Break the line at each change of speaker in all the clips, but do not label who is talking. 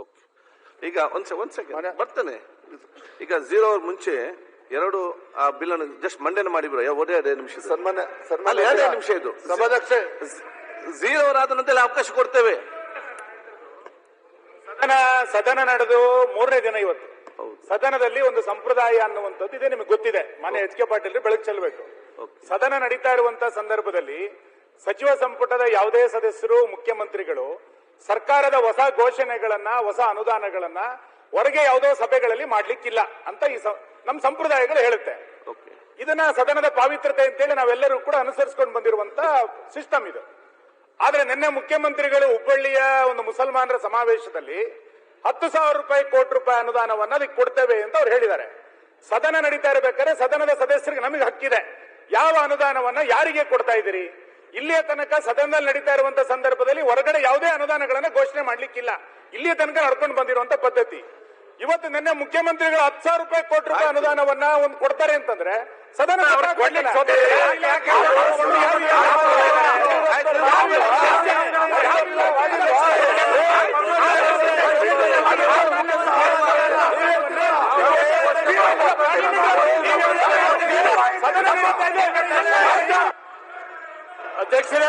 Okay. ಈಗ ಒಂದ್ second ಬರ್ತೇನೆ. ಈಗ 0 ಮುಂಚೆ ಎರಡು ಆ ಬಿಲ್ ಅನ್ನು ಜಸ್ಟ್ ಮಂಡನೆ ಮಾಡಿಬ್ರು ಒಂದೇ 2 ನಿಮಿಷ.
ಸನ್ಮಾನ್ಯ
2 ನಿಮಿಷ ಇದು
ಸಭಾಧ್ಯಕ್ಷ
0 ಆದ ನಂತರ ಅವಕಾಶ ಕೊಡ್ತೇವೆ.
ಸದನ ನಡೆದು 3ನೇ ದಿನ ಇವತ್ತು. ಸದನದಲ್ಲಿ ಒಂದು ಸಂಪ್ರದಾಯ ಅನ್ನುವಂಥದ್ದು ಇದೆ, ನಿಮಗೆ ಗೊತ್ತಿದೆ. ಮಾನ್ಯ ಎಚ್ ಕೆ ಪಾಟೀಲ್ ಬೆಳಕು ಚೆಲ್ಲಬೇಕು. ಸದನ ನಡೀತಾ ಇರುವಂತಹ ಸಂದರ್ಭದಲ್ಲಿ ಸಚಿವ ಸಂಪುಟದ ಯಾವುದೇ ಸದಸ್ಯರು, ಮುಖ್ಯಮಂತ್ರಿಗಳು ಸರ್ಕಾರದ ಹೊಸ ಘೋಷಣೆಗಳನ್ನ, ಹೊಸ ಅನುದಾನಗಳನ್ನ ಹೊರಗೆ ಯಾವುದೋ ಸಭೆಗಳಲ್ಲಿ ಮಾಡ್ಲಿಕ್ಕಿಲ್ಲ ಅಂತ ನಮ್ಮ ಸಂಪ್ರದಾಯಗಳು ಹೇಳುತ್ತೆ. ಇದನ್ನ ಸದನದ ಪಾವಿತ್ರತೆ ಅಂತೇಳಿ ನಾವೆಲ್ಲರೂ ಕೂಡ ಅನುಸರಿಸಿಕೊಂಡು ಬಂದಿರುವಂತ ಸಿಸ್ಟಮ್ ಇದು. ಆದ್ರೆ ನಿನ್ನೆ ಮುಖ್ಯಮಂತ್ರಿಗಳು ಹುಬ್ಬಳ್ಳಿಯ ಒಂದು ಮುಸಲ್ಮಾನರ ಸಮಾವೇಶದಲ್ಲಿ 10,000 ಕೋಟಿ ರೂಪಾಯಿ ಅನುದಾನವನ್ನ ಅದಕ್ಕೆ ಕೊಡ್ತೇವೆ ಅಂತ ಅವ್ರು ಹೇಳಿದ್ದಾರೆ. ಸದನ ನಡೀತಾ ಇರಬೇಕಾದ್ರೆ ಸದನದ ಸದಸ್ಯರಿಗೆ ನಮಗೆ ಹಕ್ಕಿದೆ, ಯಾವ ಅನುದಾನವನ್ನ ಯಾರಿಗೆ ಕೊಡ್ತಾ ಇದ್ದೀರಿ. ಇಲ್ಲಿಯ ತನಕ ಸದನದಲ್ಲಿ ನಡೀತಾ ಇರುವಂತಹ ಸಂದರ್ಭದಲ್ಲಿ ಹೊರಗಡೆ ಯಾವುದೇ ಅನುದಾನಗಳನ್ನ ಘೋಷಣೆ ಮಾಡ್ಲಿಕ್ಕಿಲ್ಲ. ಇಲ್ಲಿಯ ತನಕ ನಡ್ಕೊಂಡು ಬಂದಿರುವಂತ ಪದ್ಧತಿ. ಇವತ್ತು ನಿನ್ನೆ ಮುಖ್ಯಮಂತ್ರಿಗಳು 10,000 ಕೋಟಿ ರೂಪಾಯಿ ಅನುದಾನವನ್ನ ಒಂದು ಕೊಡ್ತಾರೆ ಅಂತಂದ್ರೆ ಸದನ ಅಧ್ಯಕ್ಷರೇ,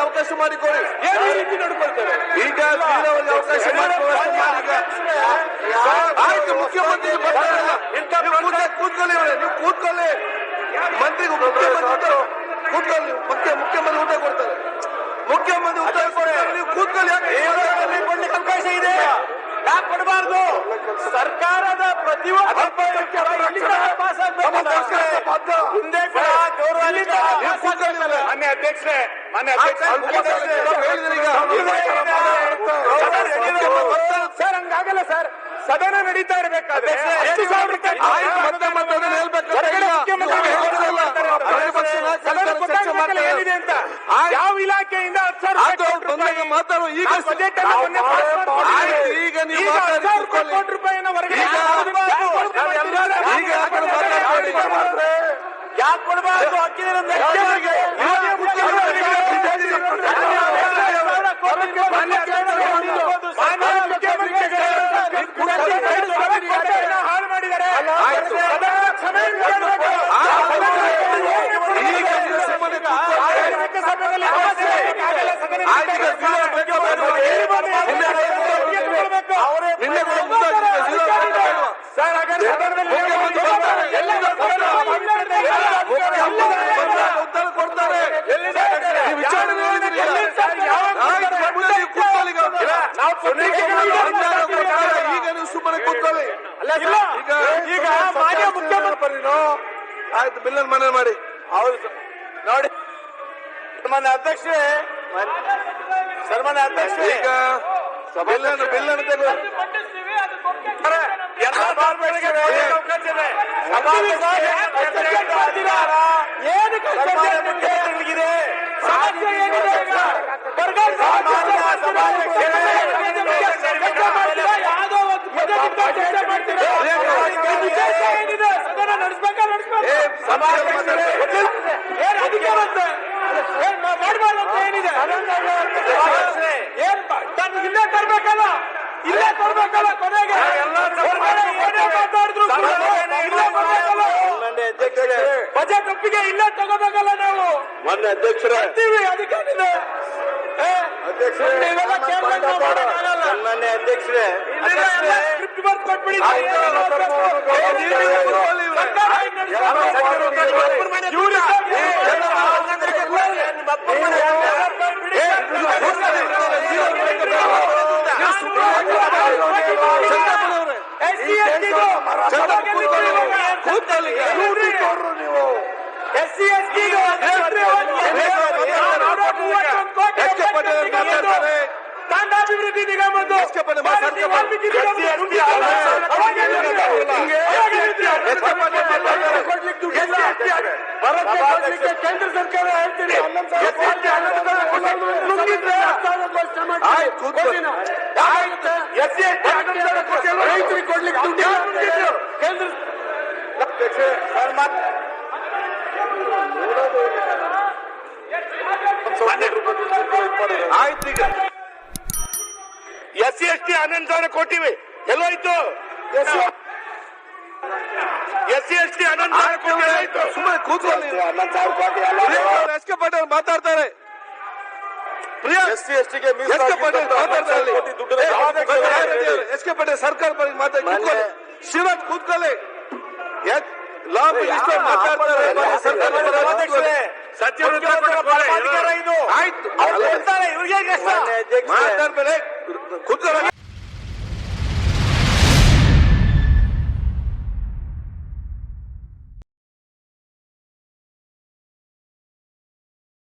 ಅವಕಾಶ ಮಾಡಿಕೊಳ್ಳಿ. ಈಗ ಅವಕಾಶ ಆಯ್ತು. ಮುಖ್ಯಮಂತ್ರಿ ಕೂತ್ಕೊಳ್ಳಿ, ನೀವು ಕೂತ್ಕೊಳ್ಳಿ. ಮಂತ್ರಿಗೂ ಮುಖ್ಯಮಂತ್ರಿ ಕೂತ್ಕೊಳ್ಳಿ. ಮುಖ್ಯಮಂತ್ರಿ ಊಟ ಕೊಡ್ತಾರೆ. ಮುಖ್ಯಮಂತ್ರಿ ಊಟ ಕೊಡ್ತಾರೆ, ನೀವು ಕೂತ್ಕೊಳ್ಳಿ. ಕೊಡ್ಲಿಕ್ಕೆ ಅವಕಾಶ ಇದೆ, ಯಾಕೆ ಕೊಡಬಾರ್ದು? ಸರ್ಕಾರದ ಪ್ರತಿಯೊಂದು
ಮಾನ್ಯ ಅಧ್ಯಕ್ಷರೇ, ಸರ್ ಹಂಗಾಗಲ್ಲ ಸರ್. ಸದನ ನಡೀತಾ ಇರಬೇಕಾದ್ರೆ ಏನಿದೆ ಅಂತ ಯಾವ ಇಲಾಖೆಯಿಂದ 10,000
ಮಾತಾಡುವ ಈಗ
ಕೋಟಿ ರೂಪಾಯಿನ ಹೊರಗಡೆ ಯಾಕೆ ಕೊಡಬಾರ್ದು? ಹಾಳು ಮಾಡಿದ್ದಾರೆ. ಸರ್ ಹಾಗಾದ್ರೆ
ಉತ್ತರ ಕೊಡ್ತಾರೆ. ಈಗ ನೀವು ಸುಮ್ಮನೆ ಕೂತ್ಕೊಳ್ಳಿ.
ಈಗ ಮಾನ್ಯ ಮುಖ್ಯಮಂತ್ರಿ
ಆಯ್ತು, ಬಿಲ್ಲನ್ನು ಮನೆ ಮಾಡಿ.
ಹೌದು ನೋಡಿ ಸನ್ಮಾನ್ಯ ಅಧ್ಯಕ್ಷರೇ,
ಈಗ ಬಿಲ್ಲನ್ನು ತೆಗೆದು
ಇಲ್ಲೇ ತರ್ಬೇಕಲ್ಲ, ಇಲ್ಲೇ ಕೊಡ್ಬೇಕಲ್ಲ. ಕೊನೆಗೆ ಬಜೆಟ್ ಒಪ್ಪಿಗೆ ಇಲ್ಲೇ ತಗೋಬೇಕಲ್ಲ ನಾವು.
ಮೊನ್ನೆ ಅಧ್ಯಕ್ಷರೇ
ಅದಕ್ಕೇನಿದೆ
ಸನ್ಮಾನ್ಯ ಅಧ್ಯಕ್ಷರೇ,
ಸ್ಕ್ರಿಪ್ಟ್ ಬರ್ದು ಕೊಟ್ಬಿಡಿ. ತಾಂಡಾಭಿವೃದ್ಧಿ ನಿಗಮದ್ದು
ಕೇಂದ್ರ ಸರ್ಕಾರ ಹೇಳ್ತೀನಿ ರೈತರಿಗೆ ಕೊಡ್ಲಿಕ್ಕೆ ಕೇಂದ್ರ
ಆಯ್ತು. ಈಗ
SC ST 11,000 ಕೊಟ್ಟಿವಿ, ಎಲ್ಲೋಯ್ತು? SC ST 11,000 ಕೋಟಿ ಎಲ್ಲೋಯ್ತು?
ಸುಮ್ಮನೆ ಕೂತ್ಕೊಳ್ಳಿ. ಎಸ್ ಕೆ ಪಾಟೀಲ್ ಮಾತಾಡ್ತಾರೆ. ಎಸ್ ಕೆ ಪಾಟೀಲ್ ಸರ್ಕಾರ ಬಗ್ಗೆ ಮಾತಾಡಿ. ಶಿವತ್ ಕೂತ್ಕೊಳ್ಳಿ. ಲಾ ಮಿನಿಸ್ಟರ್ ಮಾತಾಡ್ತಾರೆ. ಆಯ್ತು ಮಾತಾಡ್ಬೇಡಿ. ಕೂತ್ಕೊಳ್ಳಿ.